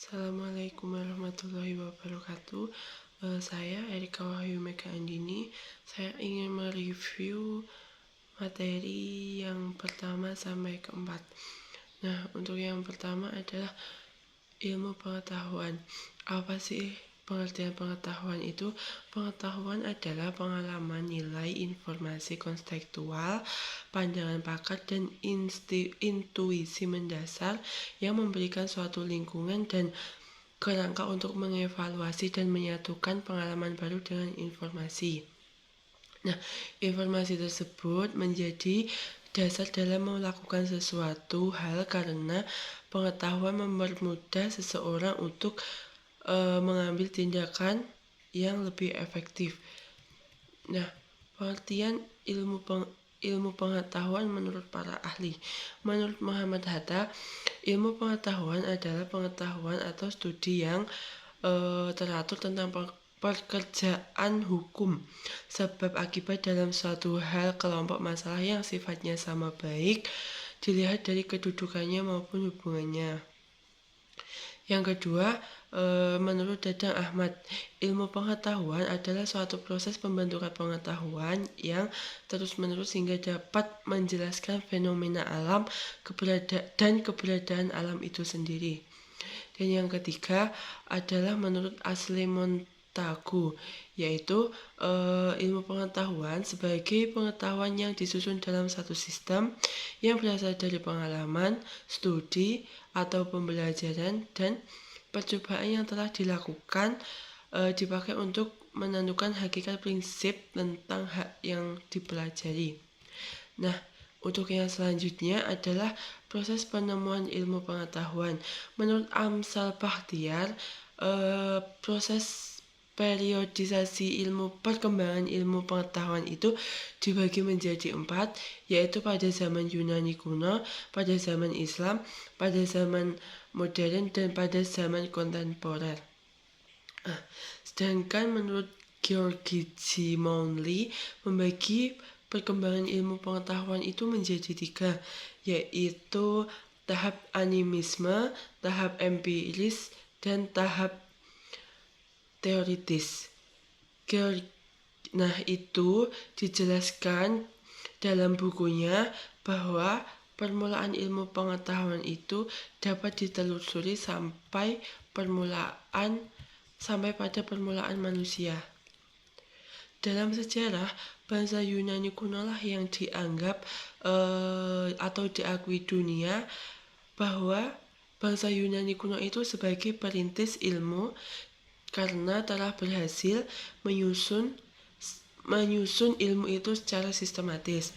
Assalamualaikum warahmatullahi wabarakatuh. Saya Erika Wahyu Mega Andini. Saya ingin mereview materi yang pertama sampai keempat. Nah, untuk yang pertama adalah ilmu pengetahuan. Apa sih pengertian pengetahuan itu? Pengetahuan adalah pengalaman, nilai, informasi konstekstual, pandangan pakar, dan intuisi mendasar yang memberikan suatu lingkungan dan kerangka untuk mengevaluasi dan menyatukan pengalaman baru dengan informasi. Nah, informasi tersebut menjadi dasar dalam melakukan sesuatu hal karena pengetahuan mempermudah seseorang untuk mengambil tindakan yang lebih efektif. Nah, pengertian ilmu pengetahuan menurut para ahli. Menurut Muhammad Hatta, ilmu pengetahuan adalah pengetahuan atau studi yang teratur tentang pekerjaan hukum, sebab akibat dalam suatu hal kelompok masalah yang sifatnya sama baik dilihat dari kedudukannya maupun hubungannya. Yang kedua, menurut Dadang Ahmad, ilmu pengetahuan adalah suatu proses pembentukan pengetahuan yang terus-menerus sehingga dapat menjelaskan fenomena alam dan keberadaan alam itu sendiri. Dan yang ketiga adalah menurut Asli Montagu, yaitu ilmu pengetahuan sebagai pengetahuan yang disusun dalam satu sistem yang berasal dari pengalaman, studi, atau pembelajaran dan percobaan yang telah dilakukan dipakai untuk menentukan hakikat prinsip tentang hak yang dipelajari. Nah, untuk yang selanjutnya adalah proses penemuan ilmu pengetahuan. Menurut Amsal Bahtiar, proses periodisasi perkembangan ilmu pengetahuan itu dibagi menjadi 4, yaitu pada zaman Yunani kuno, pada zaman Islam, pada zaman modern, dan pada zaman kontemporer. Sedangkan menurut Georgi G. Mounley membagi perkembangan ilmu pengetahuan itu menjadi 3, yaitu tahap animisme, tahap empiris, dan tahap teoritis. Nah, itu dijelaskan dalam bukunya bahwa permulaan ilmu pengetahuan itu dapat ditelusuri sampai pada permulaan manusia. Dalam sejarah, bangsa Yunani kuno lah yang dianggap atau diakui dunia bahwa bangsa Yunani kuno itu sebagai perintis ilmu karena telah berhasil menyusun ilmu itu secara sistematis.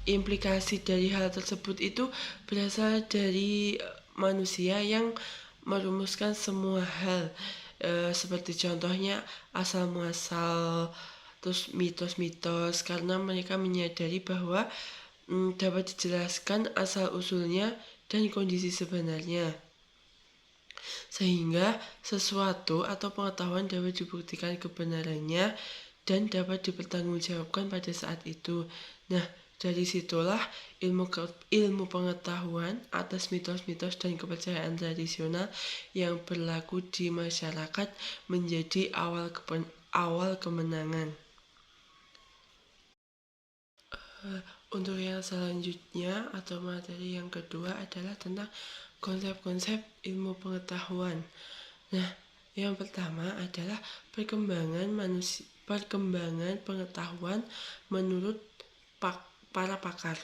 Implikasi dari hal tersebut itu berasal dari manusia yang merumuskan semua hal, seperti contohnya asal muasal, terus mitos-mitos, karena mereka menyadari bahwa dapat dijelaskan asal usulnya dan kondisi sebenarnya, sehingga sesuatu atau pengetahuan dapat dibuktikan kebenarannya dan dapat dipertanggungjawabkan pada saat itu. Nah, dari situlah ilmu pengetahuan atas mitos-mitos dan kepercayaan tradisional yang berlaku di masyarakat menjadi awal kemenangan. Untuk yang selanjutnya atau materi yang kedua adalah tentang konsep-konsep ilmu pengetahuan. Nah, yang pertama adalah perkembangan pengetahuan menurut para pakar.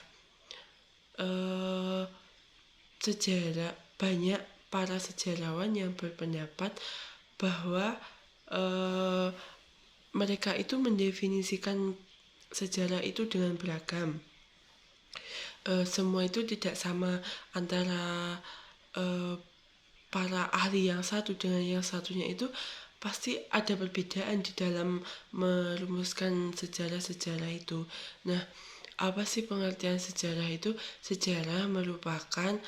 Banyak para sejarawan yang berpendapat bahwa mereka itu mendefinisikan sejarah itu dengan beragam. Semua itu tidak sama antara para ahli yang satu dengan yang satunya, itu pasti ada perbedaan di dalam merumuskan sejarah-sejarah itu. Nah, apa sih pengertian sejarah itu? Sejarah merupakan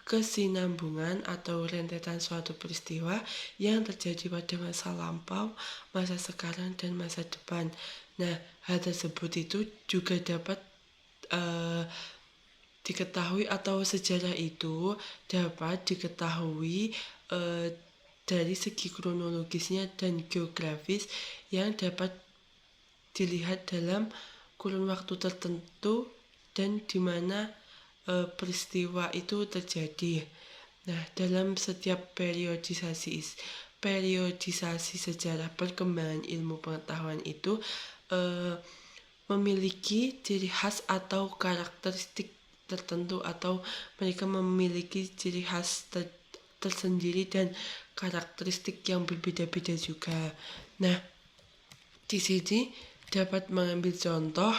kesinambungan atau rentetan suatu peristiwa yang terjadi pada masa lampau, masa sekarang, dan masa depan. Nah, hal tersebut itu juga dapat diketahui atau sejarah itu dapat diketahui dari segi kronologisnya dan geografis yang dapat dilihat dalam kurun waktu tertentu dan di mana peristiwa itu terjadi. Nah, dalam setiap periodisasi sejarah perkembangan ilmu pengetahuan itu memiliki ciri khas atau karakteristik tertentu, atau mereka memiliki ciri khas tersendiri dan karakteristik yang berbeda-beda juga. Nah, di sini dapat mengambil contoh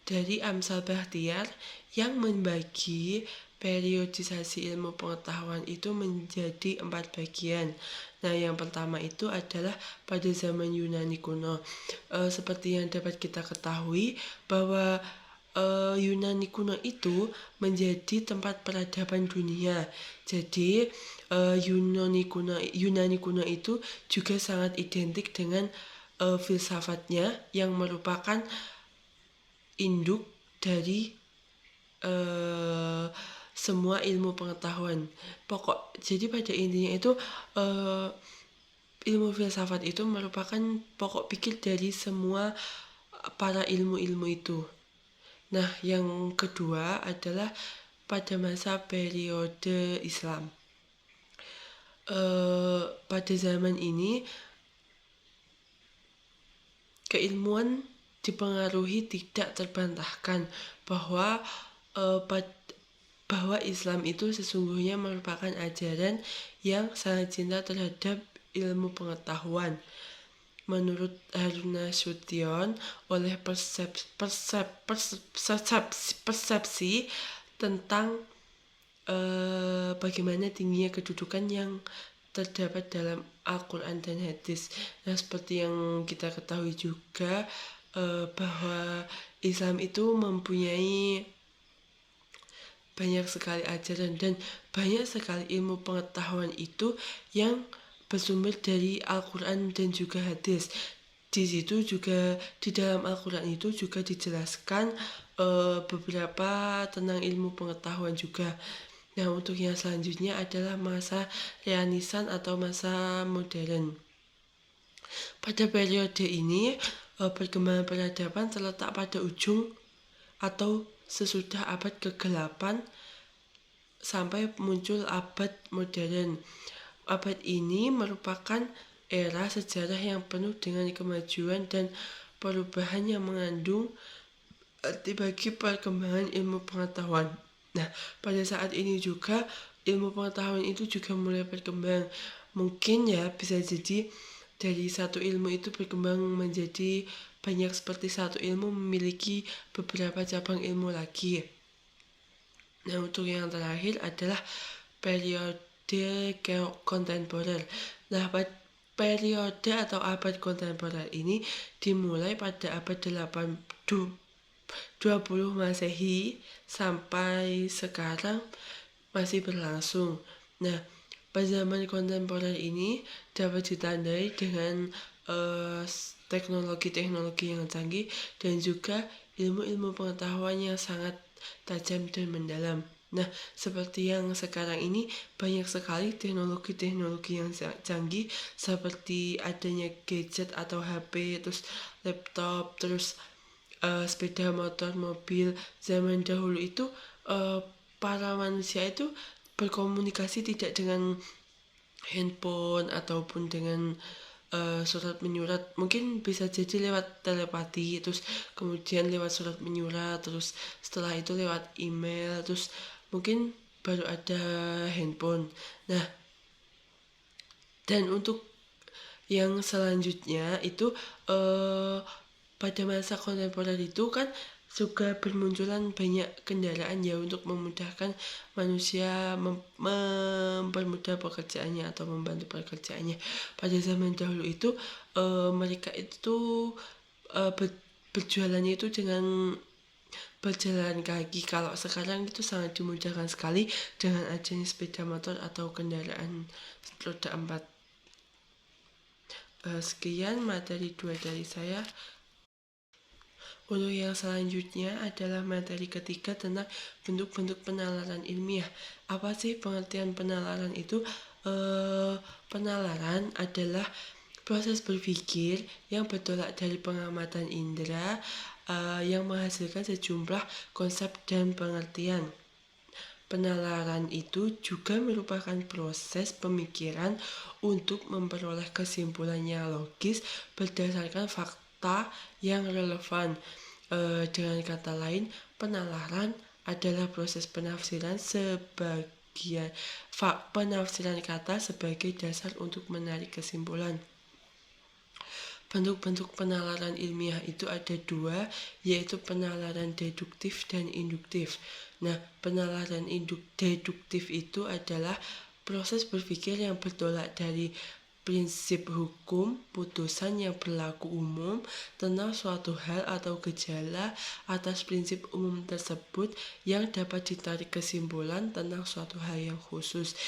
dari Amsal Bahtiar yang membagi periodisasi ilmu pengetahuan itu menjadi 4 bagian. Nah, yang pertama itu adalah pada zaman Yunani kuno. Seperti yang dapat kita ketahui bahwa Yunani kuno itu menjadi tempat peradaban dunia. Jadi Yunani kuno itu juga sangat identik dengan filsafatnya yang merupakan induk dari semua ilmu pengetahuan. Jadi pada intinya itu ilmu filsafat itu merupakan pokok pikir dari semua para ilmu-ilmu itu. Nah, yang kedua adalah pada masa periode Islam. Pada zaman ini keilmuan dipengaruhi tidak terbantahkan bahwa Islam itu sesungguhnya merupakan ajaran yang sangat cinta terhadap ilmu pengetahuan. Menurut Harun Nasution, oleh persepsi tentang bagaimana tingginya kedudukan yang terdapat dalam Al-Quran dan hadis. Nah, seperti yang kita ketahui juga bahwa Islam itu mempunyai banyak sekali ajaran dan banyak sekali ilmu pengetahuan itu yang bersumber dari Al-Quran dan juga hadis. Di situ juga, di dalam Al-Quran itu juga dijelaskan beberapa tentang ilmu pengetahuan juga. Nah, untuk yang selanjutnya adalah masa Renaissance atau masa modern. Pada periode ini, perkembangan peradaban terletak pada ujung atau sesudah abad ke-8 sampai muncul abad modern. Abad ini merupakan era sejarah yang penuh dengan kemajuan dan perubahan yang mengandung arti bagi perkembangan ilmu pengetahuan. Nah, pada saat ini juga ilmu pengetahuan itu juga mulai berkembang. Mungkin ya bisa jadi dari satu ilmu itu berkembang menjadi banyak, seperti satu ilmu memiliki beberapa cabang ilmu lagi. Nah, untuk yang terakhir adalah periode kontemporer. Nah, periode atau abad kontemporer ini dimulai pada abad 20 Masehi sampai sekarang masih berlangsung. Nah, pada zaman kontemporer ini dapat ditandai dengan teknologi-teknologi yang canggih dan juga ilmu-ilmu pengetahuan yang sangat tajam dan mendalam. Nah, seperti yang sekarang ini banyak sekali teknologi-teknologi yang canggih, seperti adanya gadget atau HP, terus laptop, terus sepeda motor, mobil. Zaman dahulu itu para manusia itu berkomunikasi tidak dengan handphone ataupun dengan surat menyurat. Mungkin bisa jadi lewat telepati, terus kemudian lewat surat menyurat, terus setelah itu lewat email, terus mungkin baru ada handphone. Nah, dan untuk yang selanjutnya itu pada masa kontemporer itu kan juga bermunculan banyak kendaraan ya untuk memudahkan manusia, mempermudah pekerjaannya atau membantu pekerjaannya. Pada zaman dahulu itu mereka itu berjualannya itu dengan berjalan kaki. Kalau sekarang itu sangat dimudahkan sekali dengan adanya sepeda motor atau kendaraan roda 4. Sekian materi 2 dari saya. Untuk yang selanjutnya adalah materi ketiga tentang bentuk-bentuk penalaran ilmiah. Apa sih pengertian penalaran itu? Penalaran adalah proses berpikir yang bertolak dari pengamatan indera yang menghasilkan sejumlah konsep dan pengertian. Penalaran itu juga merupakan proses pemikiran untuk memperoleh kesimpulan yang logis berdasarkan fakta yang relevan. Dengan kata lain, penalaran adalah proses penafsiran penafsiran kata sebagai dasar untuk menarik kesimpulan. Bentuk-bentuk penalaran ilmiah itu ada dua, yaitu penalaran deduktif dan induktif. Nah, penalaran deduktif itu adalah proses berpikir yang bertolak dari prinsip hukum putusan yang berlaku umum tentang suatu hal atau gejala atas prinsip umum tersebut yang dapat ditarik kesimpulan tentang suatu hal yang khusus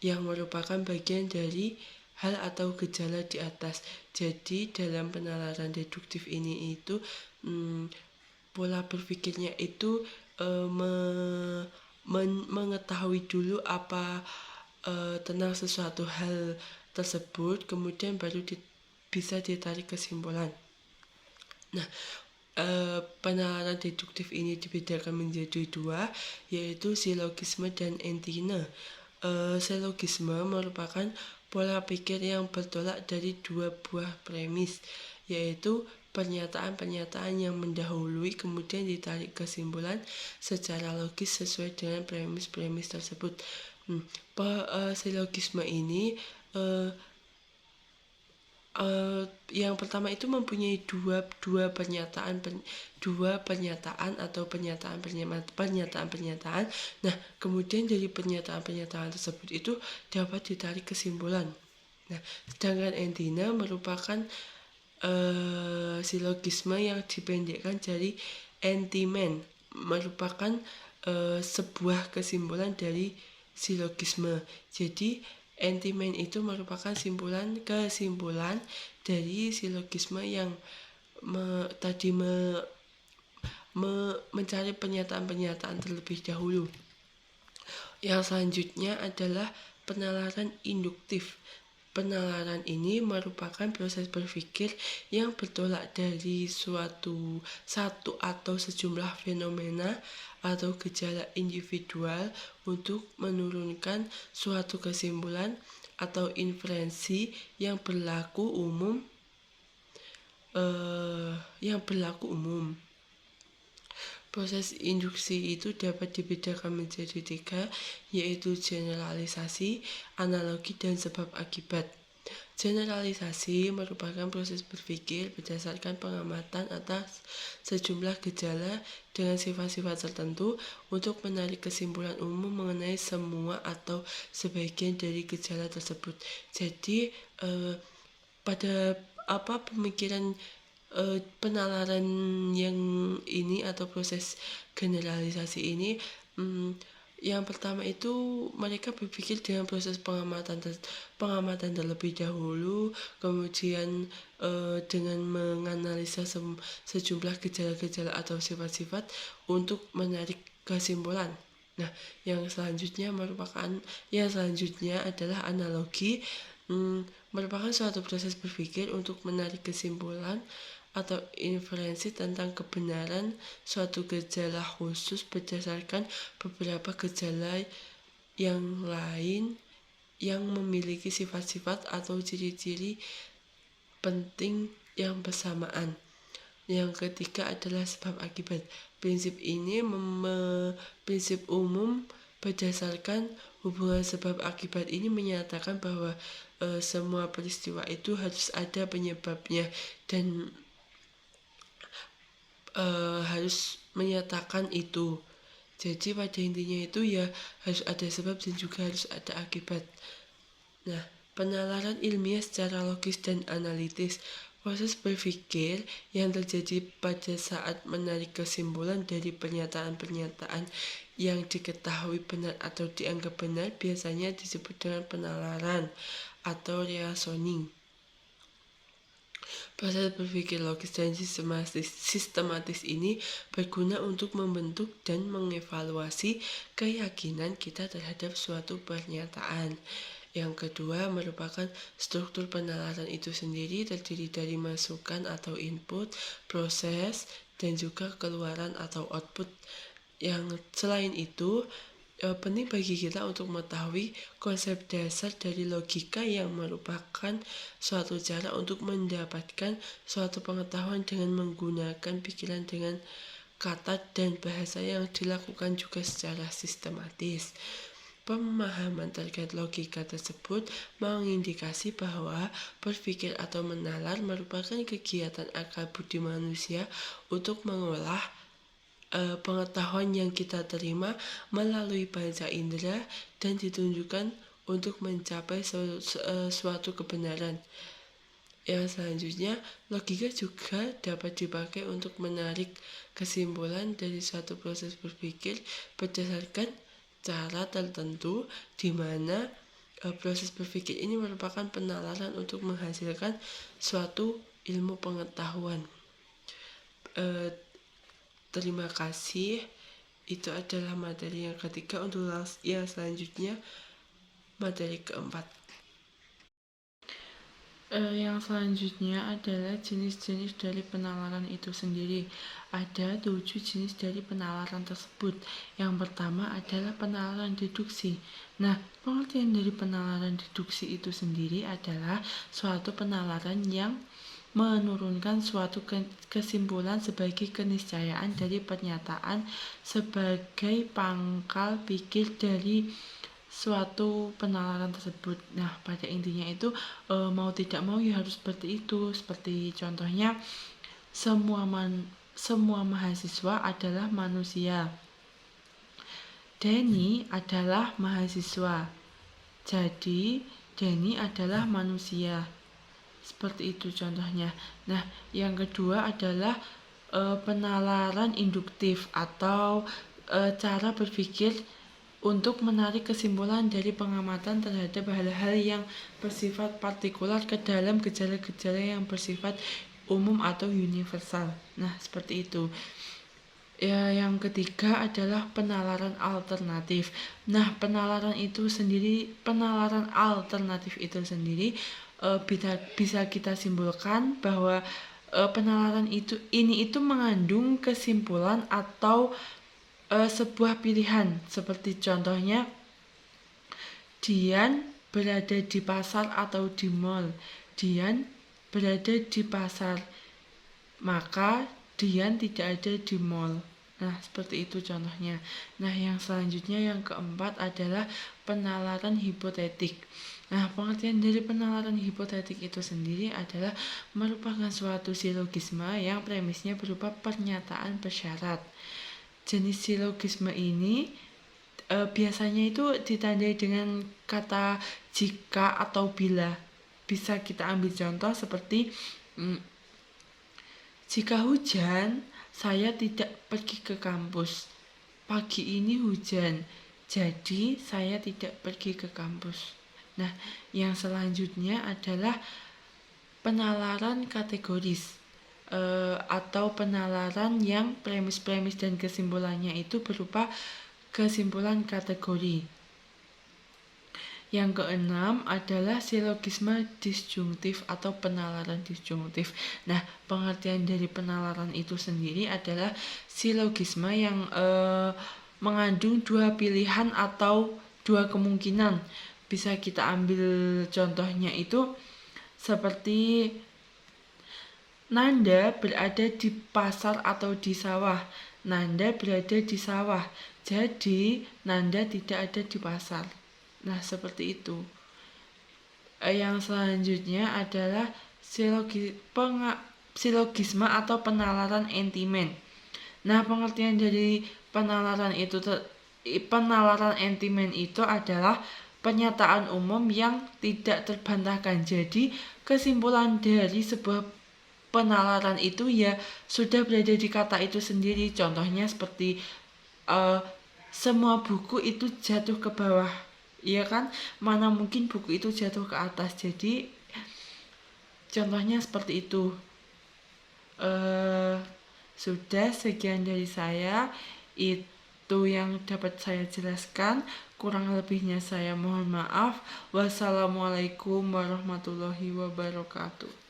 yang merupakan bagian dari hal atau gejala di atas. Jadi dalam penalaran deduktif ini itu pola berpikirnya itu mengetahui dulu apa tentang sesuatu hal tersebut, kemudian baru bisa ditarik kesimpulan. Nah, penalaran deduktif ini dibedakan menjadi dua, yaitu silogisme dan entine. Silogisme merupakan pola pikir yang bertolak dari dua buah premis, yaitu pernyataan-pernyataan yang mendahului kemudian ditarik kesimpulan secara logis sesuai dengan premis-premis tersebut. Silogisme ini yang pertama itu mempunyai dua pernyataan atau pernyataan. Nah, kemudian dari pernyataan tersebut itu dapat ditarik kesimpulan. Nah, sedangkan entine merupakan silogisme yang dipendekkan dari entimen, merupakan sebuah kesimpulan dari silogisme. Jadi entimen itu merupakan kesimpulan dari silogisme yang mencari pernyataan-pernyataan terlebih dahulu. Yang selanjutnya adalah penalaran induktif. Penalaran ini merupakan proses berpikir yang bertolak dari satu atau sejumlah fenomena atau gejala individual untuk menurunkan suatu kesimpulan atau inferensi yang berlaku umum. Proses induksi itu dapat dibedakan menjadi tiga, yaitu generalisasi, analogi, dan sebab akibat. Generalisasi merupakan proses berpikir berdasarkan pengamatan atas sejumlah gejala dengan sifat-sifat tertentu untuk menarik kesimpulan umum mengenai semua atau sebagian dari gejala tersebut. Jadi pada pemikiran penalaran yang ini atau proses generalisasi ini, yang pertama itu mereka berpikir dengan proses pengamatan terlebih dahulu, kemudian dengan menganalisa sejumlah gejala-gejala atau sifat-sifat untuk menarik kesimpulan. Nah, yang selanjutnya adalah analogi, merupakan suatu proses berpikir untuk menarik kesimpulan atau inferensi tentang kebenaran suatu gejala khusus berdasarkan beberapa gejala yang lain yang memiliki sifat-sifat atau ciri-ciri penting yang bersamaan. Yang ketiga adalah sebab akibat. Prinsip umum berdasarkan hubungan sebab akibat ini menyatakan bahwa semua peristiwa itu harus ada penyebabnya dan harus menyatakan itu. Jadi pada intinya itu ya harus ada sebab dan juga harus ada akibat. Nah, penalaran ilmiah secara logis dan analitis, proses berpikir yang terjadi pada saat menarik kesimpulan dari pernyataan-pernyataan yang diketahui benar atau dianggap benar biasanya disebut dengan penalaran atau reasoning. Proses berpikir logis dan sistematis ini berguna untuk membentuk dan mengevaluasi keyakinan kita terhadap suatu pernyataan. Yang kedua merupakan struktur penalaran itu sendiri terdiri dari masukan atau input, proses, dan juga keluaran atau output. Yang selain itu, penting bagi kita untuk mengetahui konsep dasar dari logika yang merupakan suatu cara untuk mendapatkan suatu pengetahuan dengan menggunakan pikiran dengan kata dan bahasa yang dilakukan juga secara sistematis. Pemahaman terkait logika tersebut mengindikasi bahwa berpikir atau menalar merupakan kegiatan akal budi manusia untuk mengolah pengetahuan yang kita terima melalui panca indera dan ditunjukkan untuk mencapai suatu kebenaran. Yang selanjutnya, logika juga dapat dipakai untuk menarik kesimpulan dari suatu proses berpikir berdasarkan cara tertentu, di mana proses berpikir ini merupakan penalaran untuk menghasilkan suatu ilmu pengetahuan. Terima kasih. Itu adalah materi yang ketiga. Untuk yang selanjutnya, materi keempat. Yang selanjutnya adalah jenis-jenis dari penalaran itu sendiri. Ada 7 jenis dari penalaran tersebut. Yang pertama adalah penalaran deduksi. Nah, pengertian dari penalaran deduksi itu sendiri adalah suatu penalaran yang menurunkan suatu kesimpulan sebagai keniscayaan dari pernyataan sebagai pangkal pikir dari suatu penalaran tersebut. Nah, pada intinya itu mau tidak mau ya harus seperti itu. Seperti contohnya semua mahasiswa adalah manusia. Denny adalah mahasiswa. Jadi, Denny adalah manusia. Seperti itu contohnya. Nah, yang kedua adalah penalaran induktif atau cara berpikir untuk menarik kesimpulan dari pengamatan terhadap hal-hal yang bersifat partikular ke dalam gejala-gejala yang bersifat umum atau universal. Nah, seperti itu. Ya, yang ketiga adalah penalaran alternatif. Nah, penalaran alternatif itu sendiri bisa kita simpulkan bahwa penalaran ini mengandung kesimpulan atau sebuah pilihan. Seperti contohnya, Dian berada di pasar atau di mall. Dian berada di pasar, maka Dian tidak ada di mall. Nah, seperti itu contohnya. Nah, yang selanjutnya yang keempat adalah penalaran hipotetik. Nah, pengertian dari penalaran hipotetik itu sendiri adalah merupakan suatu silogisme yang premisnya berupa pernyataan bersyarat. Jenis silogisme ini biasanya itu ditandai dengan kata jika atau bila. Bisa kita ambil contoh seperti jika hujan, saya tidak pergi ke kampus. Pagi ini hujan, jadi saya tidak pergi ke kampus. Nah, yang selanjutnya adalah penalaran kategoris atau penalaran yang premis-premis dan kesimpulannya itu berupa kesimpulan kategori. Yang keenam adalah silogisme disjungtif atau penalaran disjungtif. Nah, pengertian dari penalaran itu sendiri adalah silogisme yang mengandung dua pilihan atau dua kemungkinan. Bisa kita ambil contohnya itu seperti Nanda berada di pasar atau di sawah. Nanda berada di sawah, jadi Nanda tidak ada di pasar. Nah, seperti itu. Yang selanjutnya adalah silogisme atau penalaran entimen. Nah, pengertian dari penalaran entimen itu adalah pernyataan umum yang tidak terbantahkan. Jadi, kesimpulan dari sebuah penalaran itu ya sudah berada di kata itu sendiri. Contohnya seperti semua buku itu jatuh ke bawah. Iya kan, mana mungkin buku itu jatuh ke atas. Jadi Contohnya seperti itu. Sudah sekian dari saya, itu yang dapat saya jelaskan. Kurang lebihnya saya mohon maaf. Wassalamualaikum warahmatullahi wabarakatuh.